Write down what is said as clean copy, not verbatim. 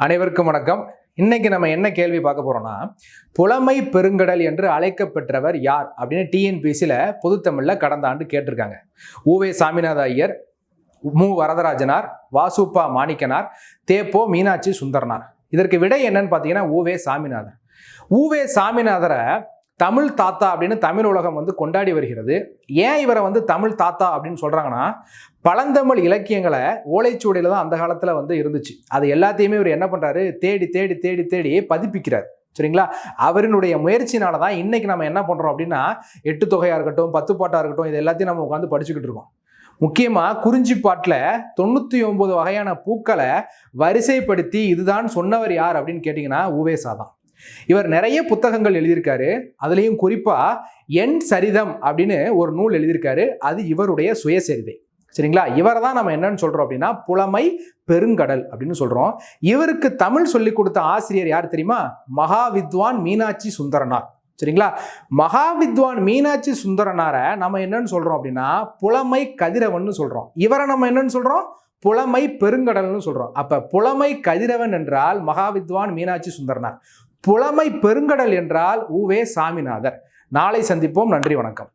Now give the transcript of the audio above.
அனைவருக்கும் வணக்கம். இன்னைக்கு நம்ம என்ன கேள்வி பார்க்க போறோம்னா, புலமை பெருங்கடல் என்று அழைக்கப்பெற்றவர் யார் அப்படின்னு டிஎன்பிஎஸ்சியில் பொதுத்தமிழ்ல கடந்த ஆண்டு கேட்டிருக்காங்க. உவே சாமிநாத ஐயர், மு வரதராஜனார், வாசுப்பா மாணிக்கனார், தேப்போ மீனாட்சி சுந்தரனார். இதற்கு விடை என்னன்னு பார்த்தீங்கன்னா உவே சாமிநாதர். உவே சாமிநாதரை தமிழ் தாத்தா அப்படின்னு தமிழ் உலகம் கொண்டாடி வருகிறது. ஏன் இவரை தமிழ் தாத்தா அப்படின்னு சொல்றாங்கன்னா, பழந்தமிழ் இலக்கியங்களை ஓலைச்சுவடியில தான் அந்த காலத்துல இருந்துச்சு. அது எல்லாத்தையுமே இவர் என்ன பண்றாரு, தேடி தேடி தேடி தேடி பதிப்பிக்கிறார். சரிங்களா? அவரினுடைய முயற்சினால தான் இன்னைக்கு நம்ம என்ன பண்றோம் அப்படின்னா, எட்டு தொகையா இருக்கட்டும், பத்துப்பாட்டா இருக்கட்டும், இது எல்லாத்தையும் நம்ம உட்காந்து படிச்சுக்கிட்டு இருக்கோம். முக்கியமா குறிஞ்சிப்பாட்டில் 99 வகையான பூக்களை வரிசைப்படுத்தி இதுதான் சொன்னவர் யார் அப்படின்னு கேட்டீங்கன்னா உவேசா தான். இவர் நிறைய புத்தகங்கள் எழுதியிருக்காரு. அதுலேயும் குறிப்பா என் சரிதம் அப்படின்னு ஒரு நூல் எழுதியிருக்காரு. அது இவருடைய சுயசரிதை. சரிங்களா? இவரை தான் நம்ம என்னன்னு சொல்றோம் அப்படின்னா புலமை பெருங்கடல் அப்படின்னு சொல்றோம். இவருக்கு தமிழ் சொல்லி கொடுத்த ஆசிரியர் யார் தெரியுமா? மகாவித்வான் மீனாட்சி சுந்தரனார். சரிங்களா? மகாவித்வான் மீனாட்சி சுந்தரனாரை நம்ம என்னன்னு சொல்றோம் அப்படின்னா புலமை கதிரவன் சொல்றோம். இவரை நம்ம என்னன்னு சொல்றோம்? புலமை பெருங்கடல்னு சொல்றோம். அப்ப புலமை கதிரவன் என்றால் மகாவித்வான் மீனாட்சி சுந்தரனார், புலமை பெருங்கடல் என்றால் உவே சாமிநாதர். நாளை சந்திப்போம். நன்றி, வணக்கம்.